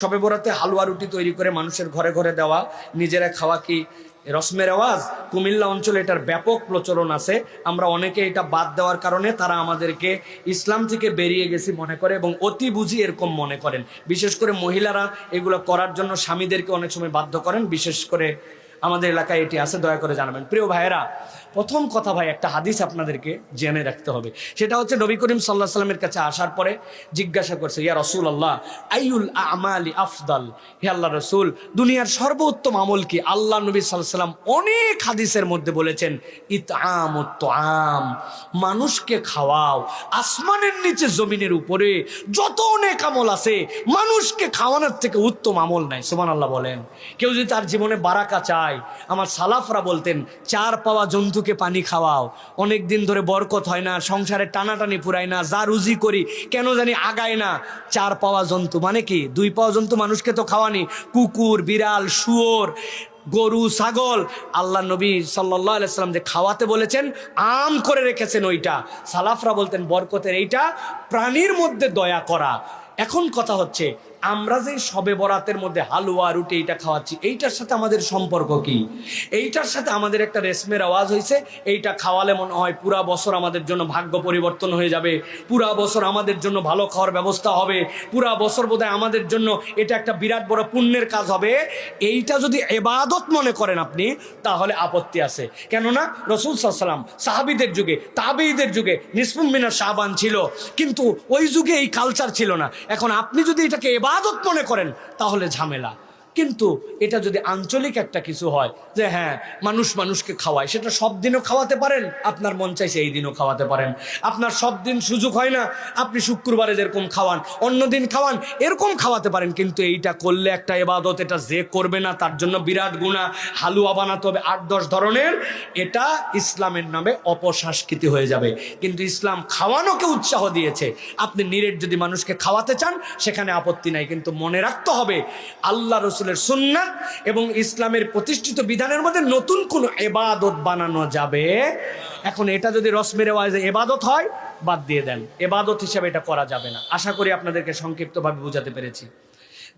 শবে বরাতে হালুয়া রুটি তৈরি করে মানুষের ঘরে ঘরে দেওয়া, নিজেরা খাওয়া কি রসমের রেওয়াজ? কুমিল্লা অঞ্চলে এটার ব্যাপক প্রচলন আছে। আমরা অনেকে এটা বাদ দেওয়ার কারণে তারা আমাদেরকে ইসলাম থেকে বেরিয়ে গেছি মনে করে এবং অতি বুঝি এরকম মনে করেন। বিশেষ করে মহিলারা এগুলো করার জন্য স্বামীদেরকে অনেক সময় বাধ্য করেন। বিশেষ করে আমাদের এলাকায় এটি আছে, দয়া করে জানাবেন। প্রিয় ভাইয়েরা, প্রথম কথা ভাই, একটা হাদিস আপনাদেরকে জেনে রাখতে হবে। সেটা হচ্ছে নবী করিম সাল্লাল্লাহু আলাইহি সাল্লামের কাছে আসার পরে জিজ্ঞাসা করছে, ইয়া রাসূলুল্লাহ আইয়ুল আমালি আফদাল, হে আল্লাহ রাসূল, দুনিয়ার সর্বোত্তম আমল কি? আল্লাহ নবী সাল্লাল্লাহু আলাইহি সাল্লাম অনেক হাদিসের মধ্যে বলেছেন ইতআমুত তুআম, মানুষকে খাওয়াও। আসমানের নিচে জমিনের উপরে যত অনেক আমল আছে, মানুষকে খাওয়ানোর থেকে উত্তম আমল নাই। সুবহানাল্লাহ বলেন। কেউ যদি তার জীবনে বারাকা চায়, আমার সালাফরা বলতেন, চার পাওয়া জন্তুকে পানি খাওয়াও। অনেক দিন ধরে বরকত হয় না, সংসারে টানাটানি পুরায় না, যা রুজি করি কেন জানি আগায় না। চার পাওয়া জন্তু মানে কি? দুই পাওয়া জন্তু মানুষকে তো খাওয়ানি, কুকুর, বিড়াল, শুয়োর, গরু, ছাগল। আল্লাহ নবী সাল্লাল্লাহু আলাইহি সাল্লাম যে খাওয়াতে বলেছেন, আম করে রেখেছেন ওইটা। সালাফরা বলতেন বরকতের এইটা, প্রাণীর মধ্যে দয়া করা। এখন কথা হচ্ছে, আমরা যে শবে বরাতের মধ্যে হালুয়া রুটি এইটা খাওয়াচ্ছি, এইটার সাথে আমাদের সম্পর্ক কি? এইটার সাথে আমাদের একটা রেশমের আওয়াজ হয়েছে, এইটা খাওয়ালে মনে হয় পুরা বছর আমাদের জন্য ভাগ্য পরিবর্তন হয়ে যাবে, পুরা বছর আমাদের জন্য ভালো খাওয়ার ব্যবস্থা হবে, পুরা বছর বোধহয় আমাদের জন্য এটা একটা বিরাট বড় পুণ্যের কাজ হবে। এইটা যদি ইবাদত মনে করেন আপনি, তাহলে আপত্তি আছে। কেননা রাসূল সাল্লাল্লাহু আলাইহি ওয়াসাল্লাম সাহাবীদের যুগে, তাবেঈদের যুগে নিসফুম মিনাশ শাবান ছিল, কিন্তু ওই যুগে এই কালচার ছিল না। এখন আপনি যদি এটাকে ইবাদত মনে করেন তাহলে ঝামেলা। কিন্তু এটা যদি আঞ্চলিক একটা কিছু হয় যে হ্যাঁ মানুষ মানুষকে খাওয়ায়, সেটা সব দিনও খাওয়াতে পারেন, আপনার মন চাইছে এই দিনও খাওয়াতে পারেন। আপনার সব দিন সুযোগ হয় না, আপনি শুক্রবারে যেরকম খাওয়ান অন্য দিন খাওয়ান, এরকম খাওয়াতে পারেন। কিন্তু এইটা করলে একটা ইবাদত, এটা যে করবে না তার জন্য বিরাট গুনাহ। হালুয়া বানাতে হবে 8-10 ধরনের, এটা ইসলামের নামে অপসংস্কৃতি হয়ে যাবে। কিন্তু ইসলাম খাওয়ানোকে উৎসাহ দিয়েছে। আপনি নিরেট যদি মানুষকে খাওয়াতে চান সেখানে আপত্তি নাই, কিন্তু মনে রাখতে হবে আল্লাহ রাসূলের সুন্নাত এবং ইসলামের প্রতিষ্ঠিত বিধানের মধ্যে নতুন কোনো ইবাদত বানানো যাবে। এখন এটা যদি রসমের রেওয়াজে ইবাদত হয়, বাদ দিয়ে দেন, ইবাদত হিসেবে এটা করা যাবে না। আশা করি আপনাদেরকে সংক্ষিপ্তভাবে বোঝাতে পেরেছি।